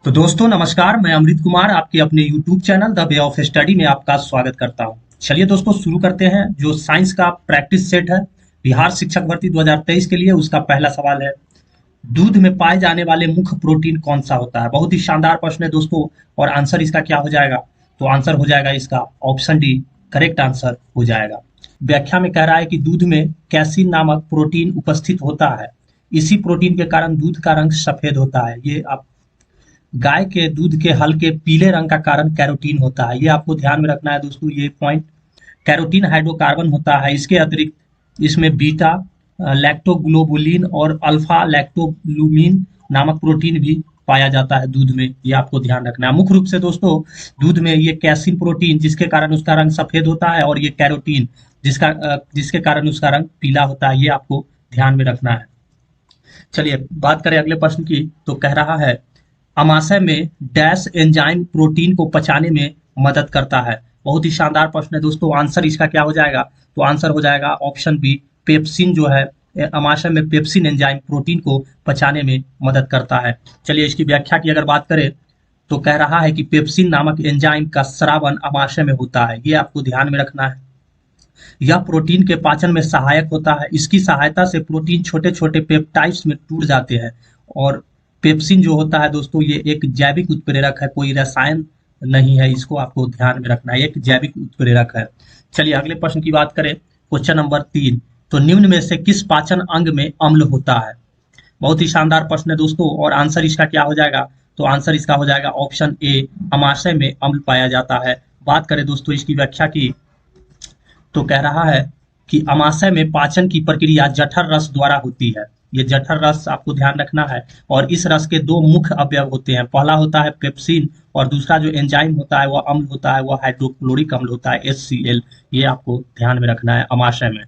तो दोस्तों नमस्कार, मैं अमृत कुमार आपके अपने YouTube channel the way of study में आपका स्वागत करता हूं। चलिए दोस्तों शुरू करते हैं। जो साइंस का प्रैक्टिस सेट है बिहार शिक्षक भर्ती 2023 के लिए, उसका पहला सवाल है, दूध में पाए जाने वाले मुख्य प्रोटीन कौन सा होता है। बहुत ही शानदार प्रश्न है दोस्तों, और आंसर इसका क्या हो जाएगा? तो आंसर हो जाएगा इसका ऑप्शन डी, करेक्ट आंसर हो जाएगा। व्याख्या में कह रहा है कि दूध में कैसीन नामक प्रोटीन उपस्थित होता है, इसी प्रोटीन के कारण दूध का रंग सफेद होता है। ये आप गाय के दूध के हल्के पीले रंग का कारण कैरोटीन होता है, ये आपको ध्यान में रखना है दोस्तों। ये पॉइंट, कैरोटीन हाइड्रोकार्बन होता है। इसके अतिरिक्त इसमें बीटा लैक्टोग्लोबुलिन और अल्फा लैक्टोलुमिन नामक प्रोटीन भी पाया जाता है दूध में, ये आपको ध्यान रखना है। मुख्य रूप से दोस्तों दूध में ये कैसिन प्रोटीन जिसके कारण उसका रंग सफेद होता है, और ये कैरोटीन जिसके कारण उसका रंग पीला होता है, ये आपको ध्यान में रखना है। चलिए बात करें अगले प्रश्न की, तो कह रहा है अमाशय में डैश एंजाइम प्रोटीन को पचाने में मदद करता है। बहुत ही शानदार प्रश्न है दोस्तों। आंसर इसका क्या हो जाएगा? तो आंसर हो जाएगा ऑप्शन बी, पेप्सिन जो है अमाशय में पेप्सिन एंजाइम प्रोटीन को पचाने में मदद करता है। चलिए इसकी व्याख्या की अगर बात करें, तो कह रहा है कि पेप्सिन नामक एंजाइम का स्रावन अमाशय में होता है, ये आपको ध्यान में रखना है। यह प्रोटीन के पाचन में सहायक होता है। इसकी सहायता से प्रोटीन छोटे छोटे पेप्टाइड्स में टूट जाते हैं। और पेप्सिन जो होता है दोस्तों, ये एक जैविक उत्प्रेरक है, कोई रसायन नहीं है, इसको आपको ध्यान में रखना है, एक जैविक उत्प्रेरक है। चलिए अगले प्रश्न की बात करें, क्वेश्चन नंबर 3, तो निम्न में से किस पाचन अंग में अम्ल होता है? बहुत ही शानदार प्रश्न है दोस्तों, और आंसर इसका क्या हो जाएगा? तो आंसर इसका हो जाएगा ऑप्शन ए, अमाशय में अम्ल पाया जाता है। बात करें दोस्तों इसकी व्याख्या की, तो कह रहा है कि अमाशय में पाचन की प्रक्रिया जठर रस द्वारा होती है। ये जठर रस आपको ध्यान रखना है, और इस रस के दो मुख्य अवयव होते हैं। पहला होता है पेप्सिन, और दूसरा जो एंजाइम होता है वह अम्ल होता है, वह हाइड्रोक्लोरिक अम्ल होता है, HCl। ये आपको ध्यान में रखना है अमाशय में।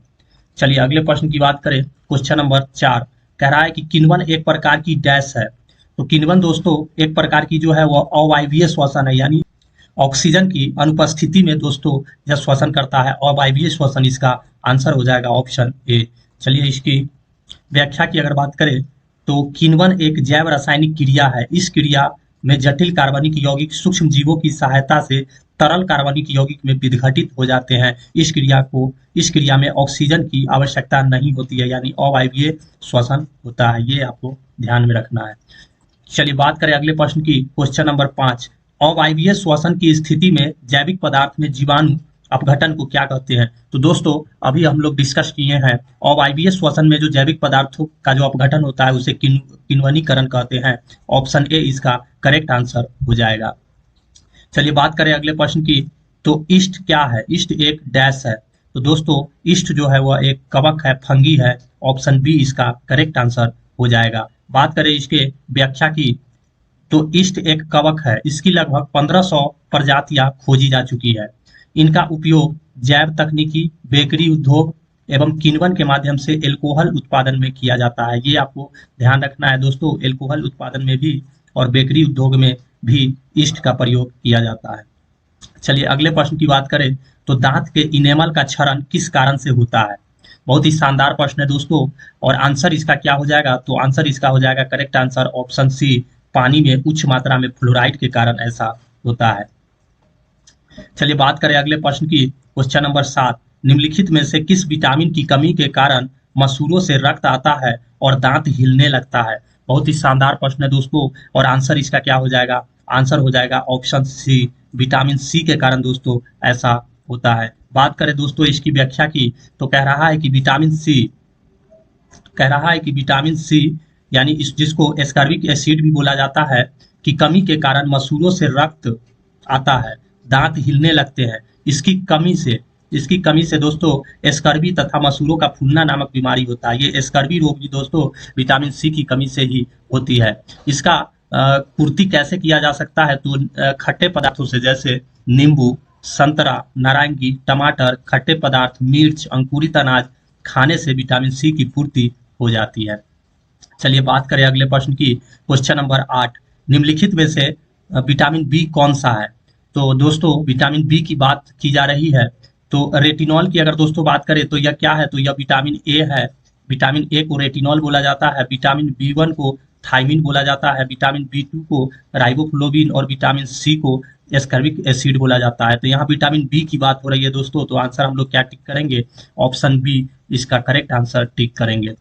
चलिए अगले प्रश्न की बात करें, क्वेश्चन नंबर 4, कह रहा है कि किण्वन एक प्रकार की डैश है। तो किण्वन दोस्तों एक प्रकार की जो है वह अवायवीय श्वसन है, यानी ऑक्सीजन की अनुपस्थिति में दोस्तों यह श्वसन करता है, अवायवीय श्वसन। इसका आंसर हो जाएगा ऑप्शन ए। चलिए इसकी व्याख्या की अगर बात करें, तो किण्वन एक जैव रासायनिक क्रिया है। इस क्रिया में जटिल कार्बनिक यौगिक सूक्ष्म जीवों की सहायता से तरल कार्बनिक यौगिक में विघटित हो जाते हैं। इस क्रिया में ऑक्सीजन की आवश्यकता नहीं होती है, यानी अवायवीय श्वसन होता है, ये आपको ध्यान में रखना है। चलिए बात करें अगले प्रश्न की, क्वेश्चन नंबर 5, अवायवीय श्वसन की स्थिति में जैविक पदार्थ में जीवाणु अपघटन को क्या कहते हैं? तो दोस्तों अभी हम लोग डिस्कस किए हैं, अवायवीय श्वसन में जो जैविक पदार्थों का जो अपघटन होता है उसे किण्वनीकरण कहते हैं। ऑप्शन ए इसका करेक्ट आंसर हो जाएगा। चलिए बात करें अगले प्रश्न की, तो ईस्ट क्या है? ईस्ट एक डैश है। तो दोस्तों ईस्ट जो है वह एक कवक है, फंगी है। ऑप्शन बी इसका करेक्ट आंसर हो जाएगा। बात करें इसके व्याख्या की, तो ईस्ट एक कवक है। इसकी लगभग 1500 प्रजातियां खोजी जा चुकी है। इनका उपयोग जैव तकनीकी, बेकरी उद्योग एवं किण्वन के माध्यम से एल्कोहल उत्पादन में किया जाता है। ये आपको ध्यान रखना है दोस्तों, एल्कोहल उत्पादन में भी और बेकरी उद्योग में भी ईस्ट का प्रयोग किया जाता है। चलिए अगले प्रश्न की बात करें, तो दांत के इनेमल का क्षरण किस कारण से होता है? बहुत ही शानदार प्रश्न है दोस्तों, और आंसर इसका क्या हो जाएगा? तो आंसर इसका हो जाएगा करेक्ट आंसर ऑप्शन सी, पानी में उच्च मात्रा में फ्लोराइड के कारण ऐसा होता है। चलिए बात करें अगले प्रश्न की, क्वेश्चन नंबर 7, निम्नलिखित में से किस विटामिन की कमी के कारण मसूड़ों से रक्त आता है और दांत हिलने लगता है? बहुत ही शानदार प्रश्न है दोस्तों, और आंसर इसका क्या हो जाएगा? आंसर हो जाएगा ऑप्शन सी, विटामिन सी के कारण दोस्तों ऐसा होता है। बात करें दोस्तों इसकी व्याख्या की, तो कह रहा है कि विटामिन सी यानी जिसको एस्कॉर्बिक एसिड भी बोला जाता है, कि कमी के कारण मसूड़ों से रक्त आता है, दांत हिलने लगते हैं। इसकी कमी से दोस्तों एस्कर्बी तथा मसूड़ों का फूलना नामक बीमारी होता है। ये एस्कर्बी रोग भी दोस्तों विटामिन सी की कमी से ही होती है। इसका पूर्ति कैसे किया जा सकता है? तो खट्टे पदार्थों से, जैसे नींबू, संतरा, नारंगी, टमाटर, खट्टे पदार्थ, मिर्च, अंकुरित अनाज खाने से विटामिन सी की पूर्ति हो जाती है। चलिए बात करें अगले प्रश्न की, क्वेश्चन नंबर 8, निम्नलिखित में से विटामिन बी कौन सा है? तो दोस्तों विटामिन बी की बात की जा रही है, तो रेटिनॉल की अगर दोस्तों बात करें तो यह क्या है? तो यह विटामिन ए है। विटामिन ए को रेटिनॉल बोला जाता है। विटामिन B1 को थायमिन बोला जाता है, विटामिन बी 2 को राइबोफ्लोविन और विटामिन सी को एस्कर्बिक एसिड बोला जाता है। तो यहाँ विटामिन बी की बात हो रही है दोस्तों, तो आंसर हम लोग क्या टिक करेंगे, ऑप्शन बी इसका करेक्ट आंसर टिक करेंगे।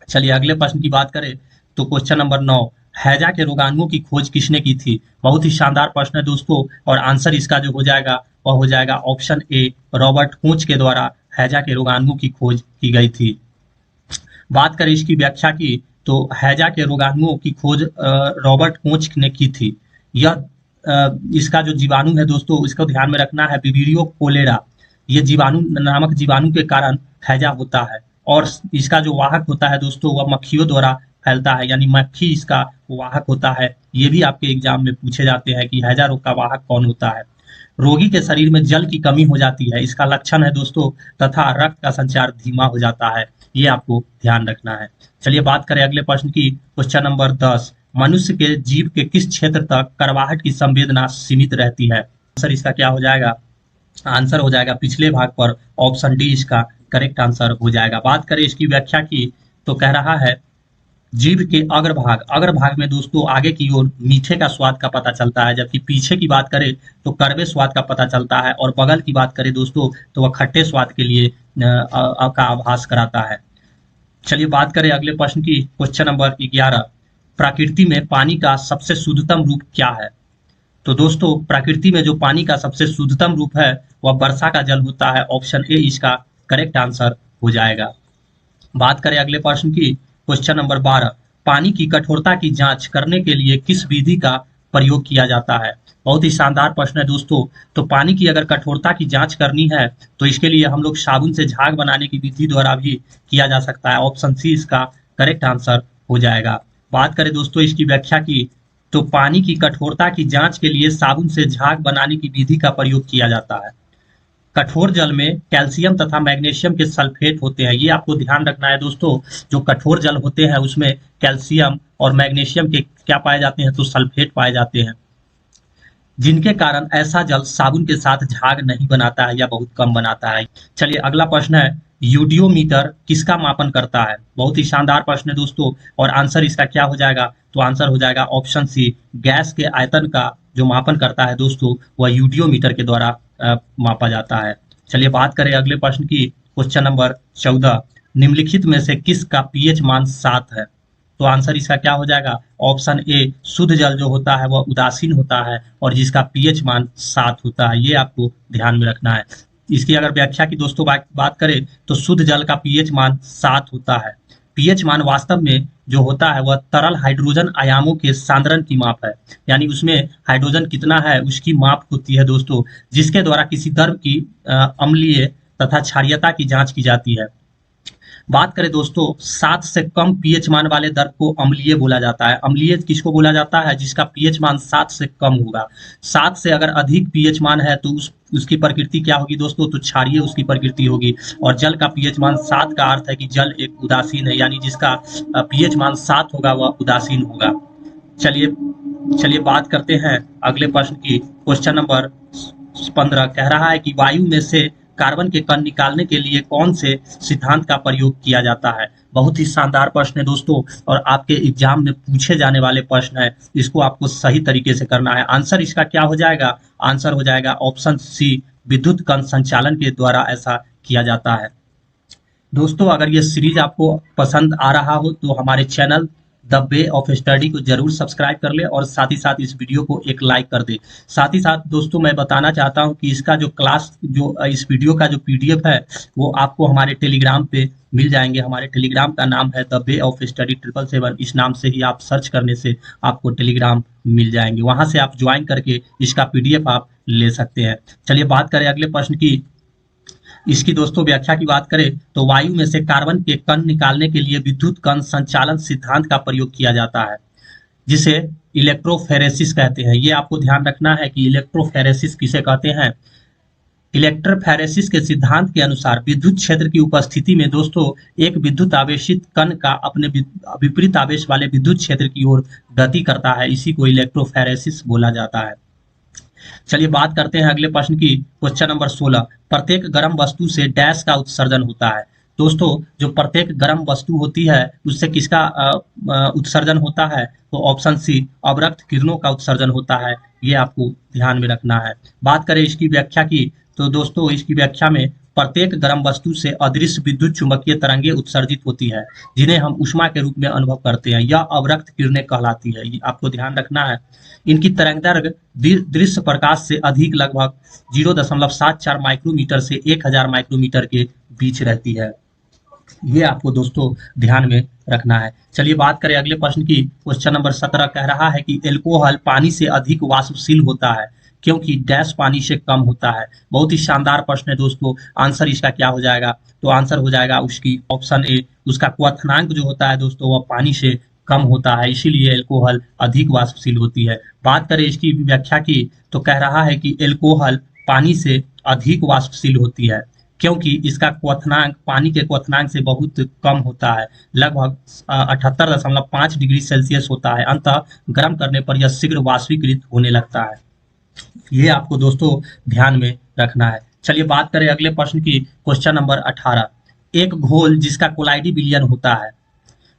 चलिए अगले प्रश्न की बात करें तो क्वेश्चन नंबर 9, हैजा के रोगाणुओं की खोज किसने की थी। बहुत ही शानदार प्रश्न है दोस्तों, और आंसर इसका जो हो जाएगा वह हो जाएगा ऑप्शन ए, रॉबर्ट कोच के द्वारा हैजा के रोगाणुओं की खोज की गई थी। बात करें इसकी व्याख्या की तो हैजा के रोगाणुओं की खोज रॉबर्ट कोच ने की थी। यह इसका जो जीवाणु है दोस्तों, इसको ध्यान में रखना है, विबरियो कोलेरा, ये जीवाणु नामक जीवाणु के कारण हैजा होता है, और इसका जो वाहक होता है दोस्तों वह मक्खियों द्वारा फैलता है, यानी मक्खी इसका वाहक होता है। ये भी आपके एग्जाम में पूछे जाते हैं कि हैजा रोग का वाहक कौन होता है। रोगी के शरीर में जल की कमी हो जाती है, इसका लक्षण है दोस्तों, तथा रक्त का संचार धीमा हो जाता है, ये आपको ध्यान रखना है। चलिए बात करें अगले प्रश्न की, क्वेश्चन नंबर 10, मनुष्य के जीव के किस क्षेत्र तक करवाहट की संवेदना सीमित रहती है। आंसर इसका क्या हो जाएगा, आंसर हो जाएगा पिछले भाग पर, ऑप्शन डी इसका करेक्ट आंसर हो जाएगा। बात करें इसकी व्याख्या की तो कह रहा है जीभ के अग्रभाग में दोस्तों आगे की ओर मीठे का स्वाद का पता चलता है, जबकि पीछे की बात करें तो कड़वे स्वाद का पता चलता है, और बगल की बात करें दोस्तों तो वह खट्टे स्वाद के लिए का आभास कराता है। चलिए बात करें अगले प्रश्न की, क्वेश्चन नंबर 11, प्रकृति में पानी का सबसे शुद्धतम रूप क्या है। तो दोस्तों प्रकृति में जो पानी का सबसे शुद्धतम रूप है वह वर्षा का जल होता है, ऑप्शन ए इसका करेक्ट आंसर हो जाएगा। बात करें अगले प्रश्न की, क्वेश्चन नंबर 12, पानी की कठोरता की जांच करने के लिए किस विधि का प्रयोग किया जाता है। बहुत ही शानदार प्रश्न है दोस्तों। तो पानी की अगर कठोरता की जांच करनी है तो इसके लिए हम लोग साबुन से झाग बनाने की विधि द्वारा भी किया जा सकता है, ऑप्शन सी इसका करेक्ट आंसर हो जाएगा। बात करें दोस्तों इसकी व्याख्या की तो पानी की कठोरता की जांच के लिए साबुन से झाग बनाने की विधि का प्रयोग किया जाता है। कठोर जल में कैल्शियम तथा मैग्नीशियम के सल्फेट होते हैं, ये आपको ध्यान रखना है दोस्तों। जो कठोर जल होते हैं उसमें कैल्शियम और मैग्नीशियम के क्या पाए जाते हैं, तो सल्फेट पाए जाते हैं, जिनके कारण ऐसा जल साबुन के साथ झाग नहीं बनाता है या बहुत कम बनाता है। चलिए अगला प्रश्न है, यूडियोमीटर किसका मापन करता है। बहुत ही शानदार प्रश्न है दोस्तों, और आंसर इसका क्या हो जाएगा, तो आंसर हो जाएगा ऑप्शन सी, गैस के आयतन का जो मापन करता है दोस्तों वह यूडियोमीटर के द्वारा मापा जाता है। चलिए बात करें अगले प्रश्न की, क्वेश्चन नंबर 14, निम्नलिखित में से किसका पीएच मान 7 है। तो आंसर इसका क्या हो जाएगा, ऑप्शन ए, शुद्ध जल जो होता है वह उदासीन होता है और जिसका पीएच मान 7 होता है, ये आपको ध्यान में रखना है। इसकी अगर व्याख्या की दोस्तों बात करें तो शुद्ध जल का पीएच मान 7 होता है। पीएच मान वास्तव में जो होता है वह तरल हाइड्रोजन आयामों के सांद्रण की माप है, यानी उसमें हाइड्रोजन कितना है उसकी माप होती है दोस्तों, जिसके द्वारा किसी द्रव की अम्लीय तथा क्षारीयता की जांच की जाती है। बात करें दोस्तों 7 से कम पीएच मान वाले द्रव को अम्लीय बोला जाता है। अम्लीय किसको बोला जाता है, जिसका पीएच मान 7 से कम होगा। 7 से अगर अधिक पीएच मान है तो उसकी प्रकृति क्या होगी दोस्तों, तो क्षारीय उसकी प्रकृति होगी। और जल का पीएच मान 7 का अर्थ है कि जल एक उदासीन है, यानी जिसका पीएच मान 7 होगा वह उदासीन होगा। चलिए बात करते हैं अगले प्रश्न की, क्वेश्चन नंबर 15 कह रहा है कि वायु में से कार्बन के कण निकालने के लिए कौन से सिद्धांत का प्रयोग किया जाता है। बहुत ही शानदार प्रश्न है दोस्तों, और आपके एग्जाम में पूछे जाने वाले प्रश्न है, इसको आपको सही तरीके से करना है। आंसर इसका क्या हो जाएगा, आंसर हो जाएगा ऑप्शन सी, विद्युत कण संचालन के द्वारा ऐसा किया जाता है। दोस्तों अगर ये सीरीज आपको पसंद आ रहा हो तो हमारे channel the way of study को जरूर सब्सक्राइब कर ले, और साथ ही साथ इस वीडियो को एक लाइक कर दे। साथ ही साथ दोस्तों मैं बताना चाहता हूं कि इसका जो क्लास जो इस वीडियो का जो पीडीएफ है वो आपको हमारे टेलीग्राम पे मिल जाएंगे। हमारे टेलीग्राम का नाम है द वे ऑफ स्टडी 777, इस नाम से ही आप सर्च करने से आपको टेलीग्राम मिल जाएंगे, वहां से आप ज्वाइन करके इसका पीडीएफ आप ले सकते हैं। चलिए बात करें अगले प्रश्न की, इसकी दोस्तों व्याख्या की बात करें तो वायु में से कार्बन के कण निकालने के लिए विद्युत कण संचालन सिद्धांत का प्रयोग किया जाता है, जिसे इलेक्ट्रोफेरेसिस कहते हैं। ये आपको ध्यान रखना है कि इलेक्ट्रोफेरेसिस किसे कहते हैं। इलेक्ट्रोफेरेसिस के सिद्धांत के अनुसार विद्युत क्षेत्र की उपस्थिति में दोस्तों एक विद्युत आवेशित कण का अपने विपरीत आवेश वाले विद्युत क्षेत्र की ओर गति करता है, इसी को इलेक्ट्रोफेरेसिस बोला जाता है। चलिए बात करते हैं अगले प्रश्न की, क्वेश्चन नंबर 16, प्रत्येक गर्म वस्तु से डैश का उत्सर्जन होता है। दोस्तों जो प्रत्येक गर्म वस्तु होती है उससे किसका उत्सर्जन होता है, तो ऑप्शन सी अवरक्त किरणों का उत्सर्जन होता है। ये आपको ध्यान में रखना है। बात करें इसकी व्याख्या की, तो दोस्तों इसकी व्याख्या में प्रत्येक गर्म वस्तु से अदृश्य विद्युत चुंबकीय तरंगे उत्सर्जित होती है जिन्हें हम ऊष्मा के रूप में अनुभव करते हैं। यह अवरक्त किरणें कहलाती है, ये आपको ध्यान रखना है। इनकी तरंगदैर्घ्य दृश्य प्रकाश से अधिक लगभग 0.74 माइक्रोमीटर से 1000 माइक्रोमीटर के बीच रहती है। ये आपको दोस्तों ध्यान में रखना है। चलिए बात करें अगले प्रश्न की। क्वेश्चन नंबर 17 कह रहा है कि एल्कोहल पानी से अधिक वाष्पशील होता है क्योंकि डैश पानी से कम होता है। बहुत ही शानदार प्रश्न है दोस्तों। आंसर इसका क्या हो जाएगा, तो आंसर हो जाएगा उसकी ऑप्शन ए, उसका क्वथनांक जो होता है दोस्तों वह पानी से कम होता है, इसीलिए एल्कोहल अधिक वाष्पशील होती है। बात करें इसकी व्याख्या की, तो कह रहा है कि एल्कोहल पानी से अधिक वाष्पशील होती है क्योंकि इसका क्वथनांक पानी के क्वथनांक से बहुत कम होता है, लगभग 78.5 डिग्री सेल्सियस होता है। अंततः गर्म करने पर यह शीघ्र वाष्पीकृत होने लगता है। ये आपको दोस्तों ध्यान में रखना है। चलिए बात करें अगले प्रश्न की। क्वेश्चन नंबर 18, एक घोल जिसका कोलाइडी विलयन होता है।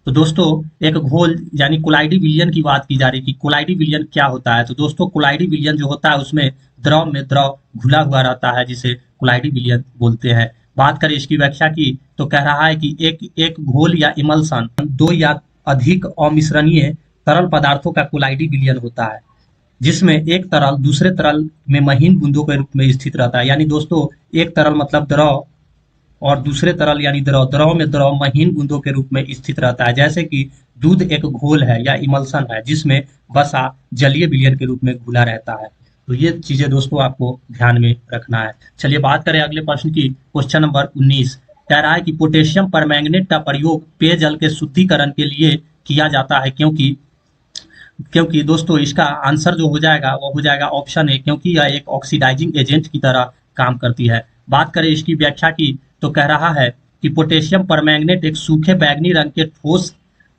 तो दोस्तों एक घोल यानी कोलाइडी विलयन की बात की जा रही है कि कोलाइडी विलयन क्या होता है। तो दोस्तों कोलाइडी विलयन जो होता है उसमें द्रव में द्रव घुला हुआ रहता है जिसे कोलाइडी विलयन बोलते हैं। बात करें इसकी व्याख्या की, तो कह रहा है कि एक घोल या इमल्सन दो या अधिक अमिश्रणीय तरल पदार्थों का कोलाइडी विलयन होता है जिसमें एक तरल दूसरे तरल में महीन बूंदों के रूप में स्थित रहता है। यानी दोस्तों एक तरल मतलब द्रव और दूसरे तरल यानी द्रव में द्रव महीन बूंदों के रूप में स्थित रहता है। जैसे कि दूध एक घोल है या इमल्सन है जिसमें वसा जलीय विलयन के रूप में घुला रहता है। तो ये चीजें दोस्तों आपको ध्यान में रखना है। चलिए बात करें अगले प्रश्न की। क्वेश्चन नंबर 19 कह रहा है कि पोटेशियम परमैंगनेट का प्रयोग पेयजल के शुद्धिकरण के लिए किया जाता है क्योंकि दोस्तों इसका आंसर जो हो जाएगा वो हो जाएगा ऑप्शन ए, क्योंकि यह एक ऑक्सीडाइजिंग एजेंट की तरह काम करती है। बात करें इसकी व्याख्या की, तो कह रहा है कि पोटेशियम परमैंगनेट एक सूखे बैंगनी रंग के ठोस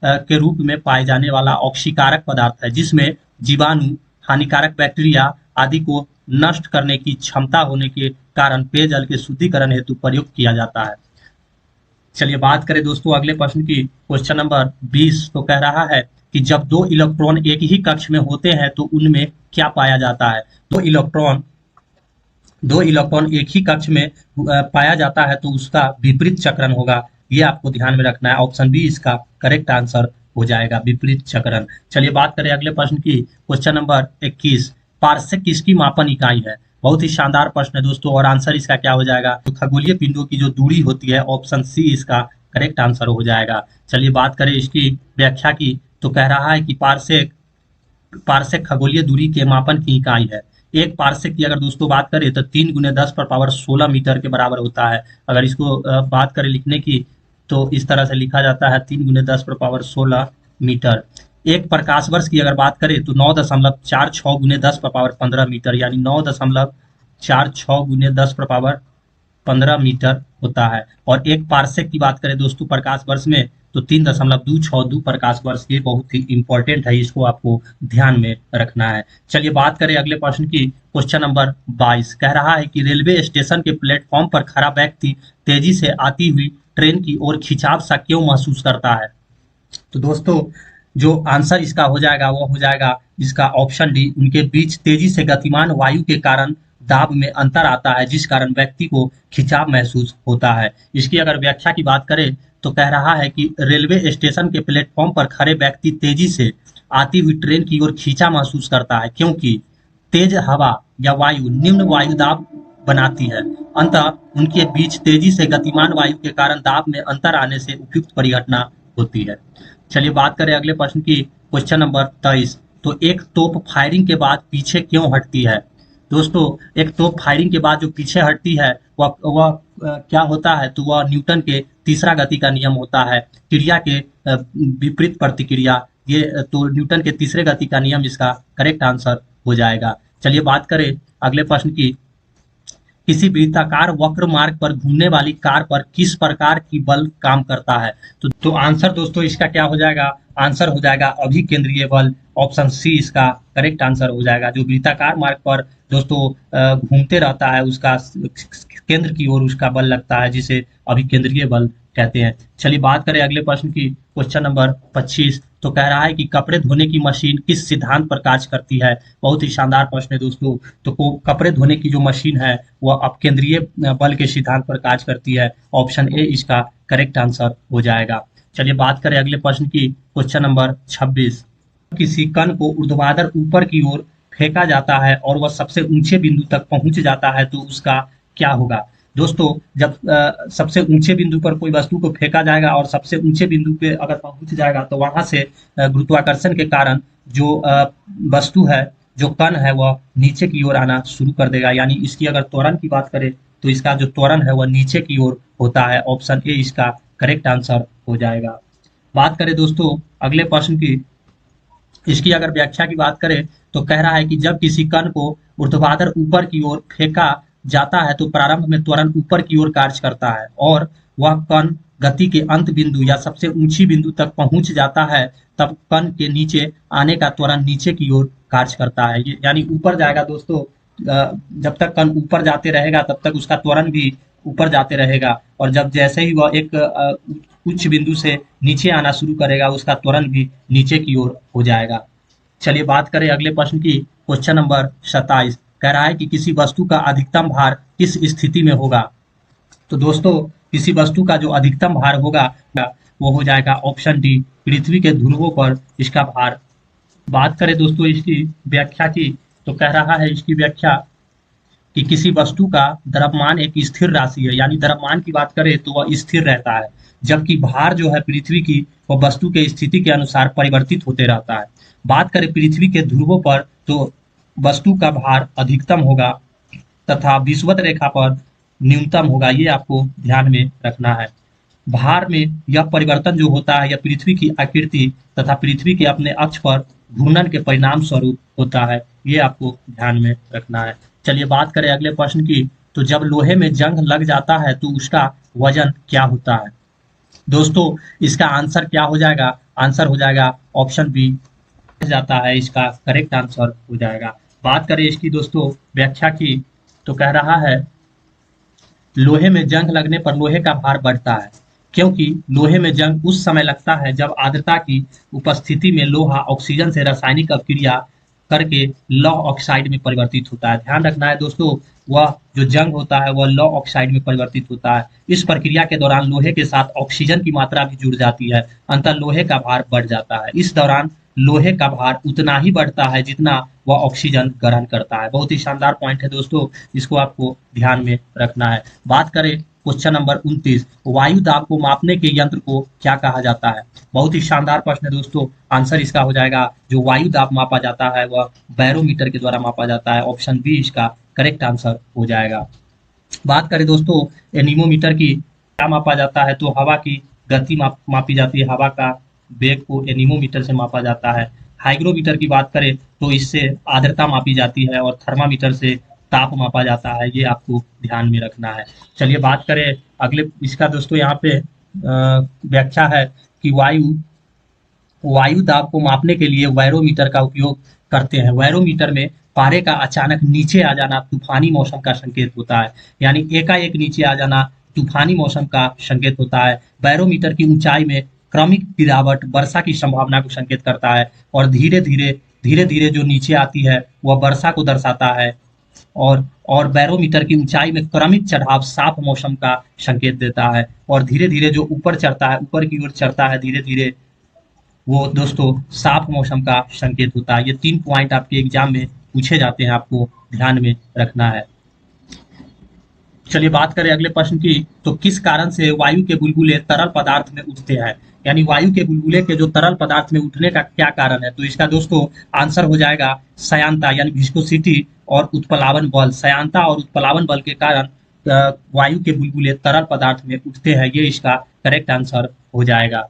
के रूप में पाए जाने वाला ऑक्सीकारक पदार्थ है जिसमें जीवाणु, हानिकारक बैक्टीरिया आदि को नष्ट करने की क्षमता होने के कारण पेयजल के शुद्धिकरण हेतु प्रयुक्त किया जाता है। चलिए बात करें दोस्तों अगले प्रश्न की। क्वेश्चन नंबर 20 तो कह रहा है कि जब दो इलेक्ट्रॉन एक ही कक्ष में होते हैं तो उनमें क्या पाया जाता है। दो इलेक्ट्रॉन एक ही कक्ष में पाया जाता है तो उसका विपरीत चक्रण होगा। ये आपको ध्यान में रखना है। ऑप्शन बी इसका करेक्ट आंसर हो जाएगा, विपरीत चक्रण। चलिए बात करें अगले प्रश्न की। क्वेश्चन नंबर 21 पार्सेक किसकी मापन इकाई है। बहुत ही शानदार प्रश्न है दोस्तों और आंसर इसका क्या हो जाएगा, तो खगोलीय पिंडों की जो दूरी होती है ऑप्शन सी इसका करेक्ट आंसर हो जाएगा। चलिए बात करें इसकी व्याख्या की, तो कह रहा है कि पार्सेक खगोलीय दूरी के मापन की इकाई है। एक पार्सेक की अगर दोस्तों बात करें तो 3 × 10⁻16 मीटर के बराबर होता है। अगर इसको बात करें लिखने की तो इस तरह से लिखा जाता है 3 × 10⁻16 मीटर। एक प्रकाश वर्ष की अगर बात करें तो 9.46 × 10⁻15 मीटर यानी 9.46 × 10⁻15 मीटर होता है। और एक पार्सेक की बात करें दोस्तों प्रकाश वर्ष में तो 3.262 प्रकाश वर्ष। ये बहुत ही इंपॉर्टेंट है, इसको आपको ध्यान में रखना है। चलिए बात करें अगले प्रश्न की। क्वेश्चन नंबर 22 कह रहा है कि रेलवे स्टेशन के प्लेटफॉर्म पर खड़ा व्यक्ति तेजी से आती हुई ट्रेन की ओर खिंचाव सा क्यों महसूस करता है। तो दोस्तों जो आंसर इसका हो जाएगा वो हो जाएगा इसका ऑप्शन डी, उनके बीच तेजी से गतिमान वायु के कारण दाब में अंतर आता है जिस कारण व्यक्ति को खिंचाव महसूस होता है। इसकी अगर व्याख्या की बात करें तो कह रहा है कि रेलवे स्टेशन के प्लेटफॉर्म पर खड़े व्यक्ति तेजी से आती हुई ट्रेन की ओर खींचा महसूस करता है क्योंकि तेज हवा या वायु निम्न वायु दाब बनाती है। अंतः उनके बीच तेजी से गतिमान वायु के कारण दाब में अंतर आने से उपयुक्त परिघटना होती है। चलिए बात करें अगले प्रश्न की। क्वेश्चन नंबर 23 तो एक तोप फायरिंग के बाद पीछे क्यों हटती है। दोस्तों एक तोप फायरिंग के बाद जो पीछे हटती है वह क्या होता है, तो वह न्यूटन के तीसरा गति का नियम होता है, क्रिया के विपरीत प्रतिक्रिया। ये तो न्यूटन के तीसरे गति का नियम इसका करेक्ट आंसर हो जाएगा। चलिए बात करें अगले प्रश्न की। किसी वृत्ताकार वक्र मार्ग पर घूमने वाली कार पर किस प्रकार की बल काम करता है। तो आंसर दोस्तों इसका क्या हो जाएगा, आंसर हो जाएगा अभिकेंद्रीय बल। ऑप्शन सी इसका करेक्ट आंसर हो जाएगा। जो वृत्ताकार मार्ग पर दोस्तों घूमते रहता है उसका केंद्र की ओर उसका बल लगता है जिसे अभिकेंद्रीय बल कहते हैं। चलिए बात करें अगले प्रश्न की, क्वेश्चन नंबर 25। तो कह रहा है कि कपड़े धोने की मशीन किस सिद्धांत पर कार्य करती है। बहुत ही शानदार प्रश्न है दोस्तों। तो कपड़े धोने की जो मशीन है वह अपकेंद्रीय बल के सिद्धांत पर कार्य करती है। ऑप्शन ए इसका करेक्ट आंसर हो जाएगा। चलिए बात करें अगले प्रश्न की, क्वेश्चन नंबर 26। किसी कण को ऊर्ध्वाधर ऊपर की ओर फेंका जाता है और वह सबसे ऊंचे बिंदु तक पहुंच जाता है तो उसका क्या होगा। दोस्तों जब सबसे ऊंचे बिंदु पर कोई वस्तु को फेंका जाएगा और सबसे ऊंचे बिंदु पे अगर पहुंच जाएगा तो वहां से गुरुत्वाकर्षण के कारण जो वस्तु है, जो कण है, वह नीचे की ओर आना शुरू कर देगा। यानी इसकी अगर त्वरण की बात करें तो इसका जो त्वरण है वह नीचे की ओर होता है। ऑप्शन ए इसका करेक्ट आंसर हो जाएगा। बात करें दोस्तों अगले प्रश्न की, इसकी अगर व्याख्या की बात करें तो कह रहा है कि जब किसी कण को ऊर्ध्वाधर ऊपर की ओर फेंका जाता है तो प्रारंभ में त्वरण ऊपर की ओर कार्य करता है और वह कण गति के अंत बिंदु या सबसे ऊंची बिंदु तक पहुंच जाता है तब कण के नीचे आने का त्वरण नीचे की ओर कार्य करता है। यानी ऊपर जाएगा दोस्तों, जब तक कण ऊपर जाते रहेगा तब तक उसका त्वरण भी ऊपर जाते रहेगा और जब जैसे ही वह एक उच्च बिंदु से नीचे आना शुरू करेगा उसका त्वरण भी नीचे की ओर हो जाएगा। चलिए बात करें अगले प्रश्न की, क्वेश्चन नंबर 27। कह रहा है कि किसी वस्तु का अधिकतम भार किस स्थिति में होगा। तो दोस्तों किसी वस्तु का जो अधिकतम भार होगा वो हो जाएगा ऑप्शन डी, पृथ्वी के ध्रुवों पर इसका भार। बात करें दोस्तों इसकी व्याख्या की तो कह रहा है इसकी व्याख्या कि किसी वस्तु का द्रव्यमान एक स्थिर राशि है। यानी द्रव्यमान की बात करें तो वह स्थिर रहता है, जबकि भार जो है पृथ्वी की वह वस्तु के स्थिति के अनुसार परिवर्तित होते रहता है। बात करें पृथ्वी के ध्रुवों पर तो वस्तु का भार अधिकतम होगा तथा विषुवत रेखा पर न्यूनतम होगा। ये आपको ध्यान में रखना है। भार में यह परिवर्तन जो होता है यह पृथ्वी की आकृति तथा पृथ्वी के अपने अक्ष पर घूर्णन के परिणाम स्वरूप होता है। ये आपको ध्यान में रखना है। चलिए बात करें अगले प्रश्न की, तो जब लोहे में जंग लग जाता है तो उसका वजन क्या होता है। दोस्तों इसका आंसर क्या हो जाएगा, आंसर हो जाएगा ऑप्शन बी जाता है, इसका करेक्ट आंसर हो जाएगा। बात करें इसकी दोस्तों व्याख्या की तो कह रहा है लोहे में जंग लगने पर लोहे का भार बढ़ता है क्योंकि लोहे में जंग उस समय लगता है जब आर्द्रता की उपस्थिति में लोहा ऑक्सीजन से रासायनिक अभिक्रिया करके लौह ऑक्साइड में परिवर्तित होता है। ध्यान रखना है दोस्तों, वह जो जंग होता है वह लौह ऑक्साइड में परिवर्तित होता है। इस प्रक्रिया के दौरान लोहे के साथ ऑक्सीजन की मात्रा भी जुड़ जाती है, अंततः लोहे का भार बढ़ जाता है। इस दौरान लोहे का भार उतना ही बढ़ता है जितना वह ऑक्सीजन ग्रहण करता है। बहुत ही शानदार पॉइंट है दोस्तों, इसको आपको ध्यान में रखना है। बात करें क्वेश्चन नंबर 29, वायु दाब को मापने के यंत्र को क्या कहा जाता है। बहुत ही शानदार प्रश्न है दोस्तों। आंसर इसका हो जाएगा जो वायु दाब मापा जाता है वह बैरोमीटर के द्वारा मापा जाता है। ऑप्शन बी इसका करेक्ट आंसर हो जाएगा। बात करें दोस्तों एनीमोमीटर की, क्या मापा जाता है तो हवा की गति मापी जाती है, हवा का वेग को एनीमोमीटर से मापा जाता है। हाइग्रोमीटर की बात करें तो इससे आर्द्रता मापी जाती है और थर्मामीटर से ताप मापा जाता है। ये आपको ध्यान में रखना है। चलिए बात करें अगले, इसका दोस्तों यहाँ पे व्याख्या है कि वायु दाब को मापने के लिए बैरोमीटर का उपयोग करते हैं। बैरोमीटर में पारे का अचानक नीचे आ जाना तूफानी मौसम का संकेत होता है। यानी एकाएक नीचे आ जाना तूफानी मौसम का संकेत होता है। बैरोमीटर की ऊंचाई में क्रमिक गिरावट वर्षा की संभावना को संकेत करता है और धीरे धीरे जो नीचे आती है वह वर्षा को दर्शाता है। और बैरोमीटर की ऊंचाई में क्रमिक चढ़ाव साफ मौसम का संकेत देता है और धीरे धीरे जो ऊपर चढ़ता है, ऊपर की ओर चढ़ता है धीरे धीरे, वो दोस्तों साफ मौसम का संकेत होता है। ये 3 पॉइंट आपके एग्जाम में पूछे जाते हैं, आपको ध्यान में रखना है। चलिए बात करें अगले प्रश्न की, तो किस कारण से वायु के बुलबुले तरल पदार्थ में उठते हैं। यानी वायु के बुलबुले के जो तरल पदार्थ में उठने का क्या कारण है, तो इसका दोस्तों आंसर हो जाएगा श्यानता यानी विस्कोसिटी और उत्प्लावन बल। श्यानता और उत्प्लावन बल के कारण वायु के बुलबुले तरल पदार्थ में उठते हैं। ये इसका करेक्ट आंसर हो जाएगा।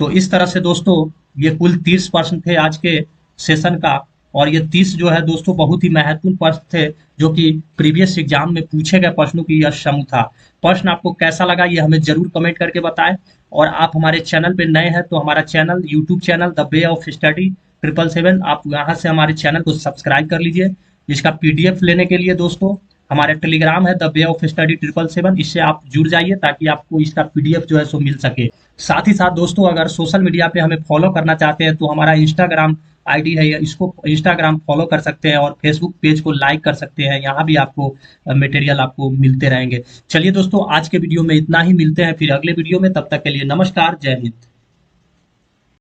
तो इस तरह से दोस्तों ये कुल 30 प्रश्न थे आज के सेशन का और ये 30 जो है दोस्तों बहुत ही महत्वपूर्ण प्रश्न थे जो कि प्रीवियस एग्जाम में पूछे गए प्रश्नों की यह समूह था। प्रश्न आपको कैसा लगा ये हमें जरूर कमेंट करके बताएं और आप हमारे चैनल पे नए हैं तो हमारा channel YouTube channel the way of study 777 आप यहाँ से हमारे चैनल को सब्सक्राइब कर लीजिए। इसका PDF लेने के लिए दोस्तों हमारे टेलीग्राम है द वे ऑफ स्टडी 777, इससे आप जुड़ जाइए ताकि आपको इसका पीडीएफ जो है सो मिल सके। साथ ही साथ दोस्तों, अगर सोशल मीडिया पे हमें फॉलो करना चाहते हैं तो हमारा इंस्टाग्राम आईडी है, इसको इंस्टाग्राम फॉलो कर सकते हैं और फेसबुक पेज को लाइक कर सकते हैं। यहाँ भी आपको मटेरियल आपको मिलते रहेंगे। चलिए दोस्तों, आज के वीडियो में इतना ही, मिलते हैं फिर अगले वीडियो में। तब तक के लिए नमस्कार, जय हिंद।